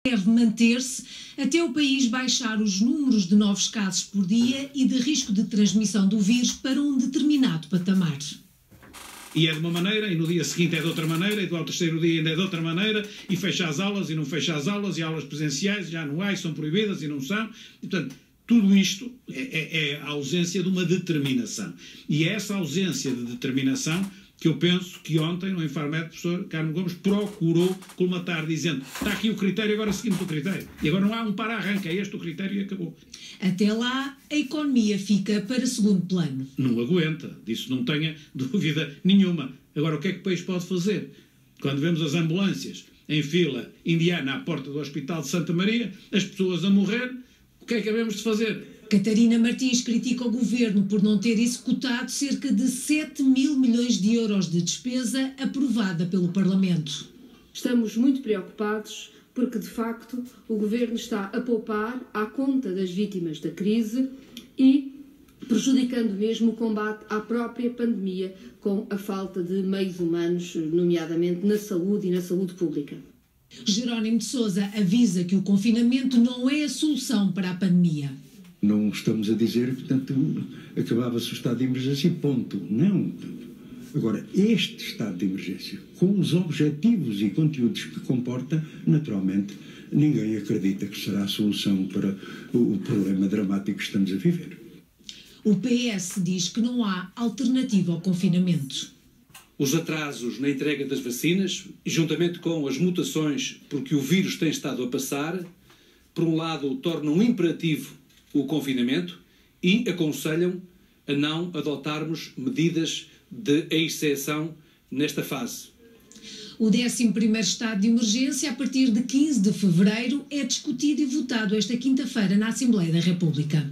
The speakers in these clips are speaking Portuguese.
deve manter-se até o país baixar os números de novos casos por dia e de risco de transmissão do vírus para um determinado patamar. E é de uma maneira, e no dia seguinte é de outra maneira, e ao terceiro dia ainda é de outra maneira, e fecha as aulas e não fecha as aulas, e aulas presenciais já anuais são proibidas e não são. E, portanto, tudo isto é a ausência de uma determinação. E é essa ausência de determinação que eu penso que ontem, no Infarmed, o professor Carmo Gomes procurou colmatar, dizendo: está aqui o critério, agora seguimos o critério. E agora não há um para-arranca, é este o critério e acabou. Até lá, a economia fica para segundo plano. Não aguenta, disso não tenha dúvida nenhuma. Agora, o que é que o país pode fazer? Quando vemos as ambulâncias em fila indiana à porta do Hospital de Santa Maria, as pessoas a morrer, o que é que havemos de fazer? Catarina Martins critica o governo por não ter executado cerca de 7 mil milhões de euros de despesa aprovada pelo Parlamento. Estamos muito preocupados porque, de facto, o governo está a poupar à conta das vítimas da crise e prejudicando mesmo o combate à própria pandemia com a falta de meios humanos, nomeadamente na saúde e na saúde pública. Jerónimo de Sousa avisa que o confinamento não é a solução para a pandemia. Não estamos a dizer, portanto, acabava-se o estado de emergência, ponto. Não. Agora, este estado de emergência, com os objetivos e conteúdos que comporta, naturalmente, ninguém acredita que será a solução para o problema dramático que estamos a viver. O PS diz que não há alternativa ao confinamento. Os atrasos na entrega das vacinas, juntamente com as mutações por que o vírus tem estado a passar, por um lado, tornam imperativo o confinamento e aconselham a não adotarmos medidas de exceção nesta fase. O 11º estado de emergência, a partir de 15 de fevereiro, é discutido e votado esta quinta-feira na Assembleia da República.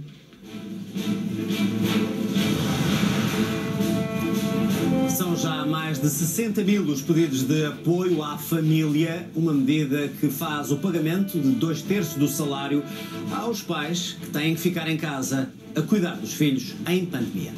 São já mais de 60 mil os pedidos de apoio à família, uma medida que faz o pagamento de 2/3 do salário aos pais que têm que ficar em casa a cuidar dos filhos em pandemia.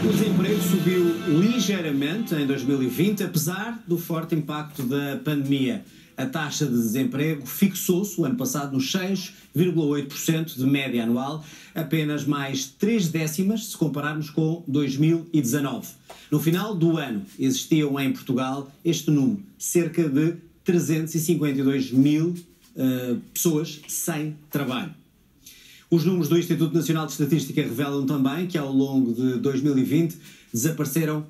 O desemprego subiu ligeiramente em 2020, apesar do forte impacto da pandemia. A taxa de desemprego fixou-se o ano passado nos 6,8% de média anual, apenas mais 3 décimas se compararmos com 2019. No final do ano existiam em Portugal este número, cerca de 352 mil pessoas sem trabalho. Os números do Instituto Nacional de Estatística revelam também que ao longo de 2020 desapareceram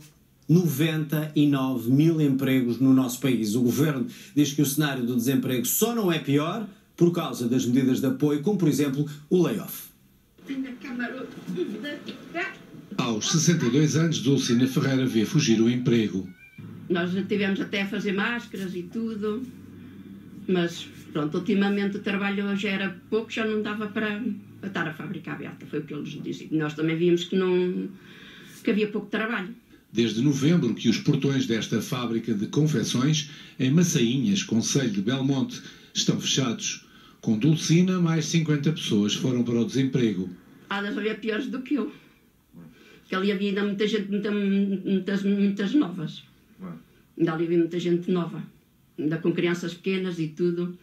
99 mil empregos no nosso país. O governo diz que o cenário do desemprego só não é pior por causa das medidas de apoio, como por exemplo o layoff. Aos 62 anos, Dulcina Ferreira vê fugir o emprego. Nós já tivemos até a fazer máscaras e tudo, mas pronto, ultimamente o trabalho já era pouco, já não dava para estar a fábrica aberta, foi o que eles diziam. Nós também vimos que havia pouco trabalho. Desde novembro que os portões desta fábrica de confecções em Massainhas, concelho de Belmonte, estão fechados. Com Dulcina, mais 50 pessoas foram para o desemprego. Há de haver piores do que eu. Porque ali havia ainda muita gente, muitas novas. Ainda ali havia muita gente nova. Ainda com crianças pequenas e tudo.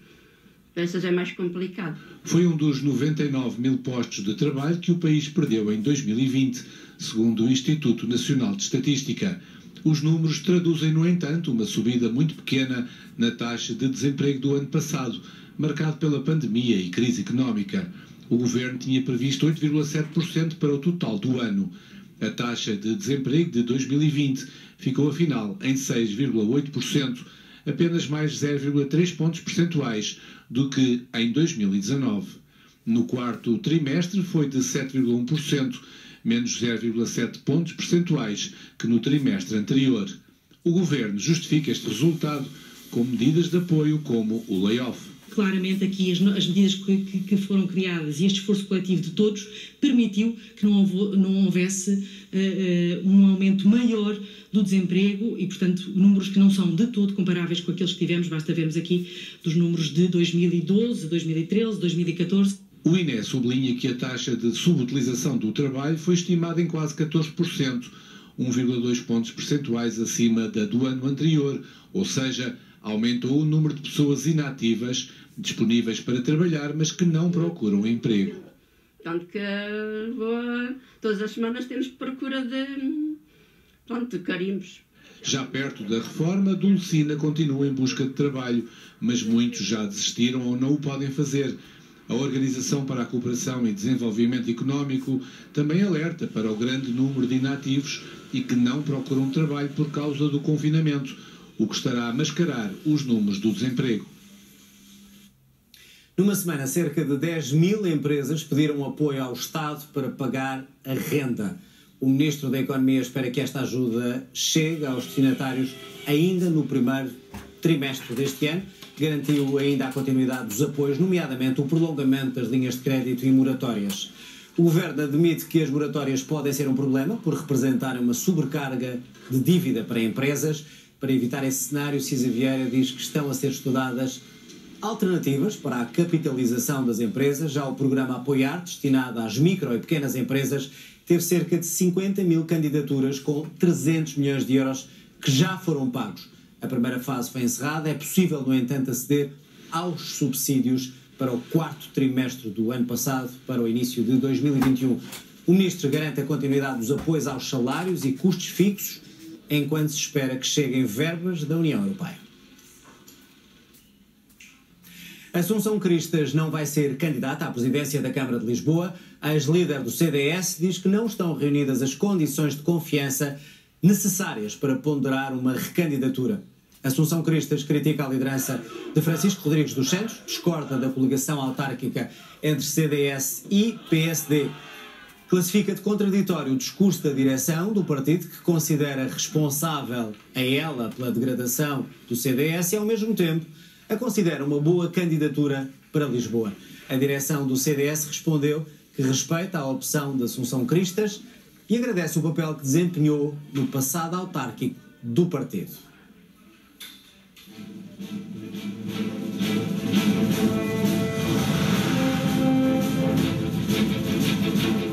Essas é mais complicado. Foi um dos 99 mil postos de trabalho que o país perdeu em 2020, segundo o Instituto Nacional de Estatística. Os números traduzem, no entanto, uma subida muito pequena na taxa de desemprego do ano passado, marcado pela pandemia e crise económica. O governo tinha previsto 8,7% para o total do ano. A taxa de desemprego de 2020 ficou, afinal, em 6,8%, apenas mais 0,3 pontos percentuais do que em 2019. No quarto trimestre foi de 7,1%, menos 0,7 pontos percentuais que no trimestre anterior. O governo justifica este resultado com medidas de apoio como o layoff. Claramente aqui as medidas que foram criadas e este esforço coletivo de todos permitiu que não houvesse um aumento maior do desemprego e, portanto, números que não são de todo comparáveis com aqueles que tivemos, basta vermos aqui dos números de 2012, 2013, 2014. O INE sublinha que a taxa de subutilização do trabalho foi estimada em quase 14%, 1,2 pontos percentuais acima da do ano anterior, ou seja, aumentou o número de pessoas inativas disponíveis para trabalhar, mas que não procuram emprego. Tanto que todas as semanas temos procura de carimbos. Já perto da reforma, Dulcina continua em busca de trabalho, mas muitos já desistiram ou não o podem fazer. A Organização para a Cooperação e Desenvolvimento Económico também alerta para o grande número de inativos e que não procuram trabalho por causa do confinamento, o que estará a mascarar os números do desemprego. Numa semana, cerca de 10.000 empresas pediram apoio ao Estado para pagar a renda. O Ministro da Economia espera que esta ajuda chegue aos destinatários ainda no primeiro trimestre deste ano. Garantiu ainda a continuidade dos apoios, nomeadamente o prolongamento das linhas de crédito e moratórias. O Governo admite que as moratórias podem ser um problema por representarem uma sobrecarga de dívida para empresas. Para evitar esse cenário, Cisa Vieira diz que estão a ser estudadas alternativas para a capitalização das empresas. Já o programa Apoiar, destinado às micro e pequenas empresas, teve cerca de 50.000 candidaturas com 300 milhões de euros que já foram pagos. A primeira fase foi encerrada. É possível, no entanto, aceder aos subsídios para o quarto trimestre do ano passado, para o início de 2021. O Ministro garante a continuidade dos apoios aos salários e custos fixos, enquanto se espera que cheguem verbas da União Europeia. Assunção Cristas não vai ser candidata à presidência da Câmara de Lisboa. A ex-líder do CDS diz que não estão reunidas as condições de confiança necessárias para ponderar uma recandidatura. Assunção Cristas critica a liderança de Francisco Rodrigues dos Santos, discorda da coligação autárquica entre CDS e PSD. Classifica de contraditório o discurso da direção do partido, que considera responsável a ela pela degradação do CDS e, ao mesmo tempo, a considera uma boa candidatura para Lisboa. A direção do CDS respondeu que respeita a opção de Assunção Cristas e agradece o papel que desempenhou no passado autárquico do partido.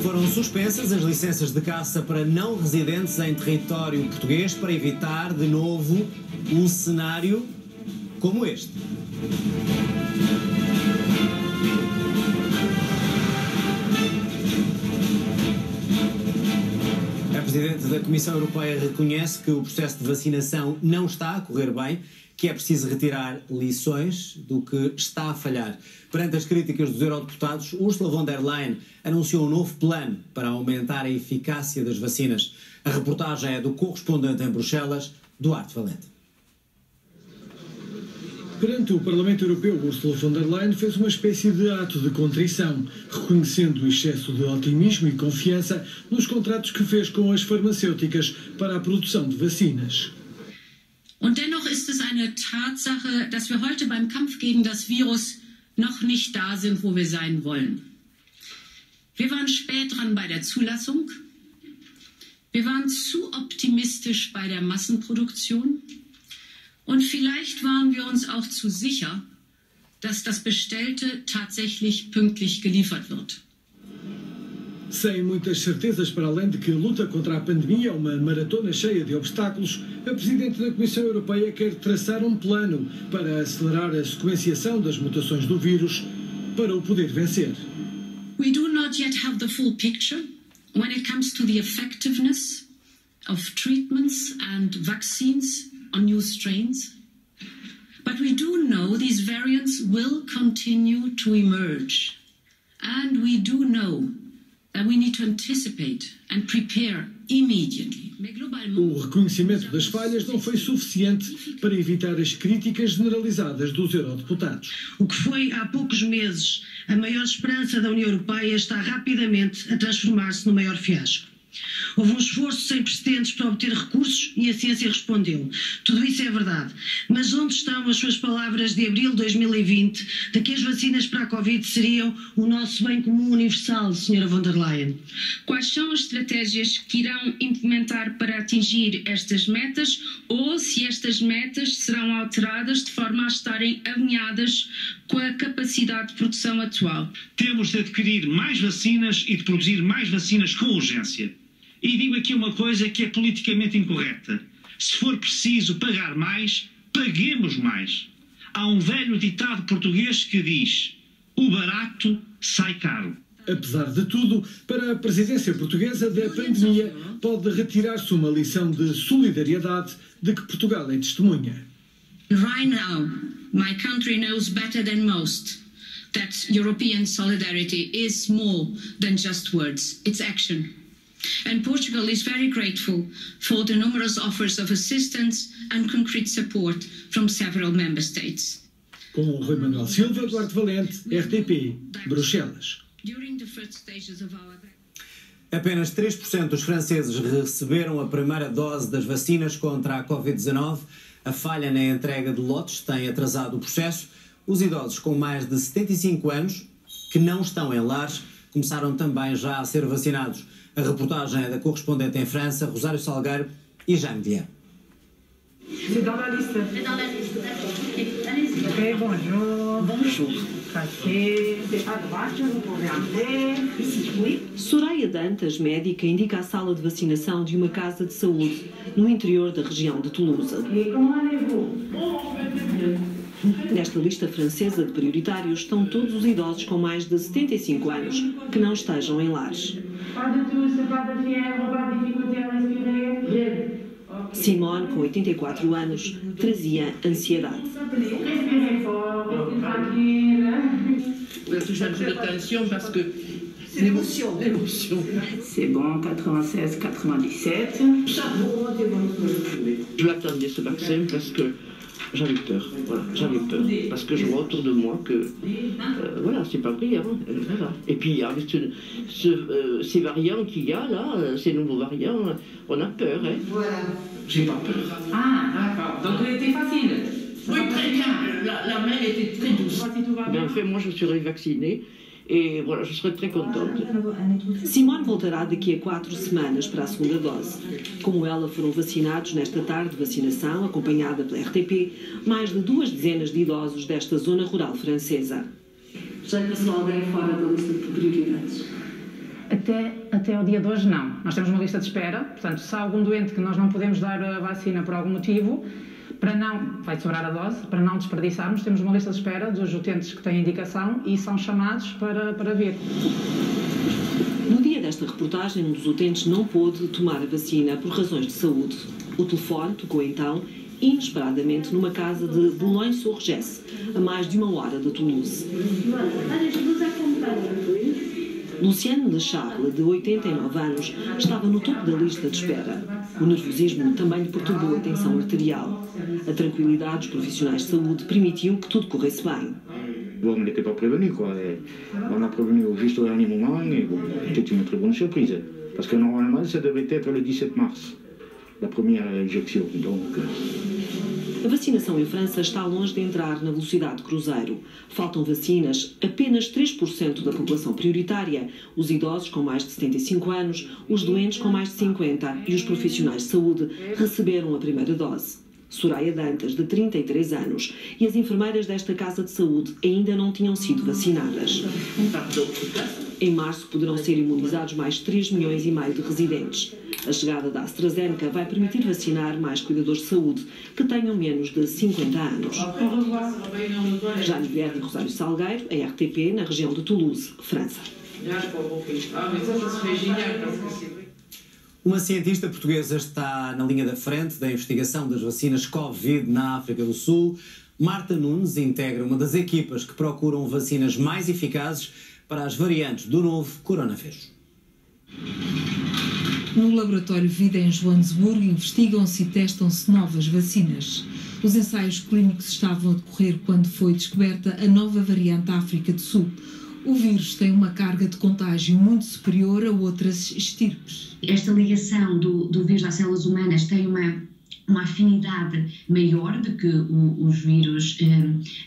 Foram suspensas as licenças de caça para não residentes em território português para evitar, de novo, um cenário como este. A Presidente da Comissão Europeia reconhece que o processo de vacinação não está a correr bem, que é preciso retirar lições do que está a falhar. Perante as críticas dos eurodeputados, Ursula von der Leyen anunciou um novo plano para aumentar a eficácia das vacinas. A reportagem é do correspondente em Bruxelas, Duarte Valente. Perante o Parlamento Europeu, Ursula von der Leyen fez uma espécie de ato de contrição, reconhecendo o excesso de otimismo e confiança nos contratos que fez com as farmacêuticas para a produção de vacinas. Und dennoch ist es eine Tatsache, dass wir heute beim Kampf gegen das Virus noch nicht da sind, wo wir sein wollen. Wir waren spät dran bei der Zulassung. Wir waren zu optimistisch bei der Massenproduktion. Und vielleicht waren wir uns auch zu sicher, dass das Bestellte tatsächlich pünktlich geliefert wird. Sem muitas certezas, para além de que a luta contra a pandemia é uma maratona cheia de obstáculos, a Presidente da Comissão Europeia quer traçar um plano para acelerar a sequenciação das mutações do vírus para o poder vencer. We do not yet have the full picture when it comes to the effectiveness of treatments and vaccines on new strains. But we do know these variants will continue to emerge. And we do know that we need to anticipate and prepare immediately. O reconhecimento das falhas não foi suficiente para evitar as críticas generalizadas dos eurodeputados. O que foi há poucos meses a maior esperança da União Europeia está rapidamente a transformar-se no maior fiasco. Houve um esforço sem precedentes para obter recursos e a ciência respondeu. Tudo isso é verdade. Mas onde estão as suas palavras de abril de 2020 de que as vacinas para a Covid seriam o nosso bem comum universal, Sra. von der Leyen? Quais são as estratégias que irão implementar para atingir estas metas ou se estas metas serão alteradas de forma a estarem alinhadas com a capacidade de produção atual? Temos de adquirir mais vacinas e de produzir mais vacinas com urgência. E digo aqui uma coisa que é politicamente incorreta. Se for preciso pagar mais, paguemos mais. Há um velho ditado português que diz: o barato sai caro. Apesar de tudo, para a presidência portuguesa da pandemia, pode retirar-se uma lição de solidariedade de que Portugal é testemunha. Right now, my country knows better than most that European solidarity is more than just words, it's action. And Portugal is very grateful for the numerous offers of assistance and concrete support from several member states. Com Rui Manuel Silva, Duarte Valente, RTP, Bruxelas. Apenas 3% dos franceses receberam a primeira dose das vacinas contra a Covid-19. A falha na entrega de lotes tem atrasado o processo. Os idosos com mais de 75 anos, que não estão em lares, começaram também já a ser vacinados. A reportagem é da correspondente em França, Rosário Salgueiro e Jaime Vieira. C'est dans la liste. C'est dans la liste, d'accord. Allez-y. Ok, bonjour. Bonjour. Passez. C'est à droite, vous pouvez entrer. Ici, oui. Soraya Dantas, médica, indica a sala de vacinação de uma casa de saúde no interior da região de Toulouse. Et comment allez-vous? Nesta lista francesa de prioritários estão todos os idosos com mais de 75 anos que não estejam em lares. Pas de toux, pas de fièvre, pas de difficulté à respirer. Simone, com 84 anos, trazia ansiedade. Respirez fort, tranquille. J'ai un peu de tension parce que c'est l'émotion. C'est bon, 96, 97. Je l'attendais ce vaccin parce que j'avais peur. Voilà, j'avais peur. Parce que je vois autour de moi que voilà, c'est pas brillant. Voilà. Et puis avec ces variants qu'il y a là, ces nouveaux variants, on a peur. Hein. Voilà. J'ai pas peur. Ah, d'accord. Donc c'était facile. Oui, très bien. La main était très douce. Mais enfin, moi je serai vaccinée. E voilà, je serai très contente. Simone voltará daqui a 4 semanas para a segunda dose. Como ela, foram vacinados nesta tarde de vacinação, acompanhada pela RTP, mais de 2 dezenas de idosos desta zona rural francesa. Já lhe passou alguém fora da lista de prioridades? Até o dia de hoje, não. Nós temos uma lista de espera, portanto, se há algum doente que nós não podemos dar a vacina por algum motivo, vai sobrar a dose, para não desperdiçarmos, temos uma lista de espera dos utentes que têm indicação e são chamados para vir. No dia desta reportagem, um dos utentes não pôde tomar a vacina por razões de saúde. O telefone tocou então, inesperadamente, numa casa de Boulogne-sur-Gesse, a mais de 1 hora de Toulouse. Luciane de Charles, de 89 anos, estava no topo da lista de espera. O nervosismo também lhe perturbou a tensão arterial. A tranquilidade dos profissionais de saúde permitiu que tudo corresse bem. On n'était pas prévenu, quoi. On a prévenu juste au dernier moment et bon, c'était une très bonne surprise. Parce que normalement, ça devait être le 17 mars, la première injection. Donc... A vacinação em França está longe de entrar na velocidade de cruzeiro. Faltam vacinas apenas 3% da população prioritária, os idosos com mais de 75 anos, os doentes com mais de 50 e os profissionais de saúde receberam a primeira dose. Soraya Dantas, de 33 anos, e as enfermeiras desta casa de saúde ainda não tinham sido vacinadas. Em março poderão ser imunizados mais 3,5 milhões de residentes. A chegada da AstraZeneca vai permitir vacinar mais cuidadores de saúde que tenham menos de 50 anos. Jaime Vieira e Rosário Salgueiro, a RTP, na região de Toulouse, França. Uma cientista portuguesa está na linha da frente da investigação das vacinas Covid na África do Sul. Marta Nunes integra uma das equipas que procuram vacinas mais eficazes para as variantes do novo coronavírus. No laboratório Vida em Joanesburgo investigam-se e testam-se novas vacinas. Os ensaios clínicos estavam a decorrer quando foi descoberta a nova variante da África do Sul. O vírus tem uma carga de contágio muito superior a outras estirpes. Esta ligação do vírus às células humanas tem uma afinidade maior do que os vírus de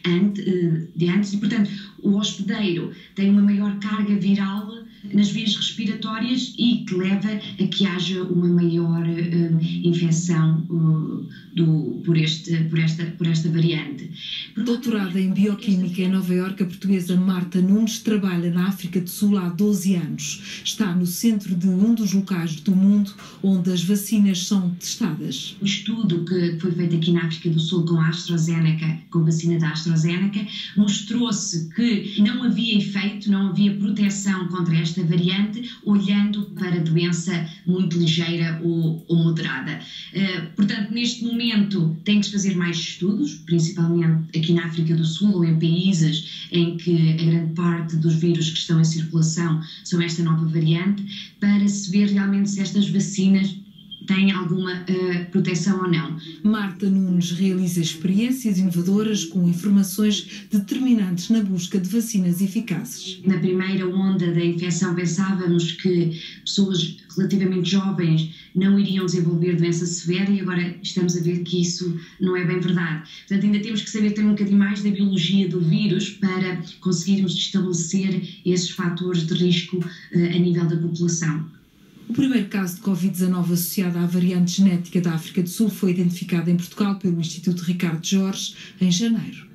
antes e, portanto, o hospedeiro tem uma maior carga viral nas vias respiratórias e que leva a que haja uma maior infecção do por esta variante. Doutorada em Bioquímica em Nova Iorque, a portuguesa Marta Nunes trabalha na África do Sul há 12 anos. Está no centro de um dos locais do mundo onde as vacinas são testadas. O estudo que foi feito aqui na África do Sul com a AstraZeneca, com a vacina da AstraZeneca, mostrou-se que não havia efeito, não havia proteção contra esta variante, olhando para a doença muito ligeira ou moderada. Portanto, neste momento tem que se fazer mais estudos, principalmente aqui na África do Sul ou em países em que a grande parte dos vírus que estão em circulação são esta nova variante, para se ver realmente se estas vacinas têm alguma proteção ou não. Marta Nunes realiza experiências inovadoras com informações determinantes na busca de vacinas eficazes. Na primeira onda da infecção pensávamos que pessoas relativamente jovens não iriam desenvolver doença severa e agora estamos a ver que isso não é bem verdade. Portanto, ainda temos que saber também um bocadinho mais da biologia do vírus para conseguirmos estabelecer esses fatores de risco a nível da população. O primeiro caso de Covid-19 associado à variante genética da África do Sul foi identificado em Portugal pelo Instituto Ricardo Jorge em janeiro.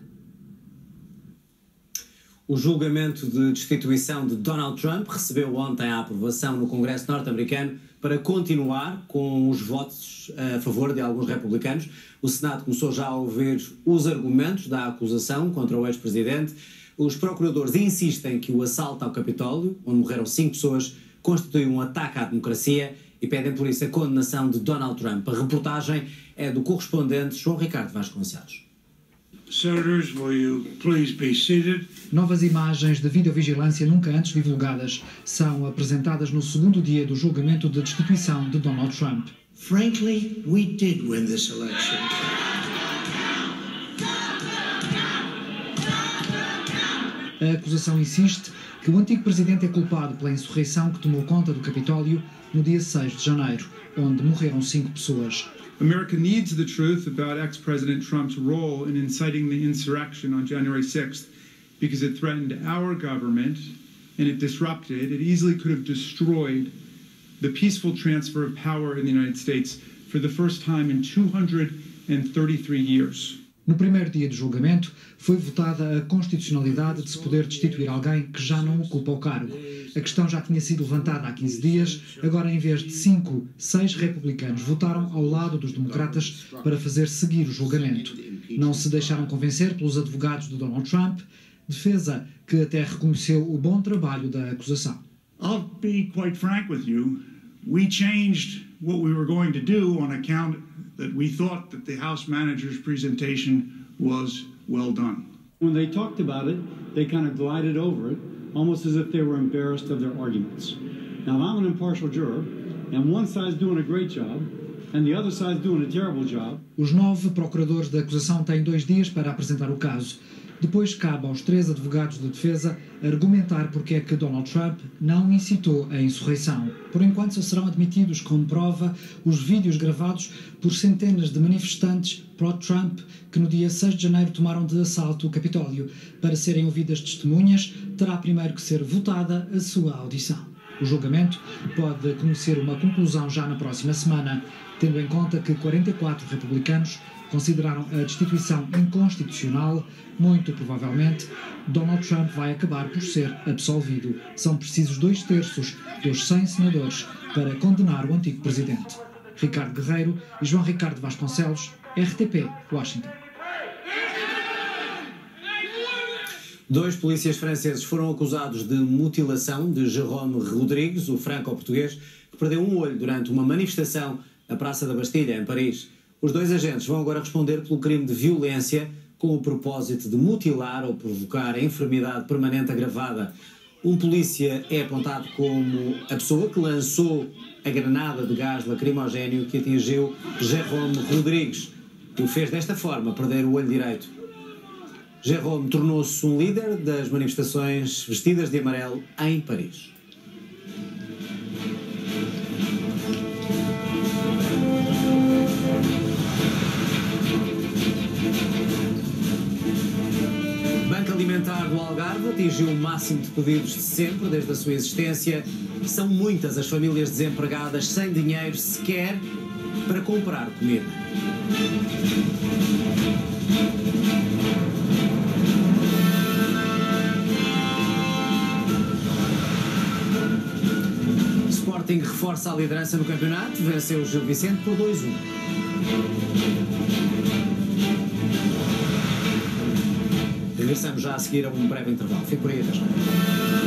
O julgamento de destituição de Donald Trump recebeu ontem a aprovação no Congresso norte-americano para continuar com os votos a favor de alguns republicanos. O Senado começou já a ouvir os argumentos da acusação contra o ex-presidente. Os procuradores insistem que o assalto ao Capitólio, onde morreram 5 pessoas, constitui um ataque à democracia e pedem por isso a condenação de Donald Trump. A reportagem é do correspondente João Ricardo Vasconcelos. Senators, will you please be seated? Novas imagens de videovigilância nunca antes divulgadas são apresentadas no segundo dia do julgamento de destituição de Donald Trump. Frankly, we did win this election. A acusação insiste que o antigo presidente é culpado pela insurreição que tomou conta do Capitólio no dia 6 de janeiro, onde morreram 5 pessoas. America needs the truth about ex-President Trump's role in inciting the insurrection on January 6th because it threatened our government and it disrupted, it easily could have destroyed the peaceful transfer of power in the United States for the first time in 233 years. No primeiro dia de julgamento, foi votada a constitucionalidade de se poder destituir alguém que já não ocupa o cargo. A questão já tinha sido levantada há 15 dias, agora em vez de 5, 6 republicanos votaram ao lado dos democratas para fazer seguir o julgamento. Não se deixaram convencer pelos advogados de Donald Trump, defesa que até reconheceu o bom trabalho da acusação. I'll be quite frank with you. We changed what we were going to do on account that we thought that the House manager's presentation was well done. When they talked about it, they kind of glided over it, almost as if they were embarrassed of their arguments. Now, if I'm an impartial juror, and one side's doing a great job, and the other side's doing a terrible job... Os 9 procuradores da acusação têm 2 dias para apresentar o caso. Depois cabe aos 3 advogados de defesa argumentar porque é que Donald Trump não incitou a insurreição. Por enquanto só serão admitidos como prova os vídeos gravados por centenas de manifestantes pró-Trump que no dia 6 de janeiro tomaram de assalto o Capitólio. Para serem ouvidas testemunhas, terá primeiro que ser votada a sua audição. O julgamento pode conhecer uma conclusão já na próxima semana, tendo em conta que 44 republicanos consideraram a destituição inconstitucional. Muito provavelmente, Donald Trump vai acabar por ser absolvido. São precisos 2/3 dos 100 senadores para condenar o antigo presidente. Ricardo Guerreiro e João Ricardo Vasconcelos, RTP, Washington. 2 polícias franceses foram acusados de mutilação de Jérôme Rodrigues, o franco-português, que perdeu um olho durante uma manifestação na Praça da Bastilha, em Paris. Os 2 agentes vão agora responder pelo crime de violência com o propósito de mutilar ou provocar enfermidade permanente agravada. Um polícia é apontado como a pessoa que lançou a granada de gás lacrimogéneo que atingiu Jérôme Rodrigues e o fez desta forma perder o olho direito. Jérôme tornou-se um líder das manifestações vestidas de amarelo em Paris. Banco Alimentar do Algarve atingiu o máximo de pedidos de sempre desde a sua existência. São muitas as famílias desempregadas sem dinheiro sequer para comprar comida. Sporting reforça a liderança no campeonato, venceu o Gil Vicente por 2-1. Regressamos já a seguir a um breve intervalo. Fique por aí, até já.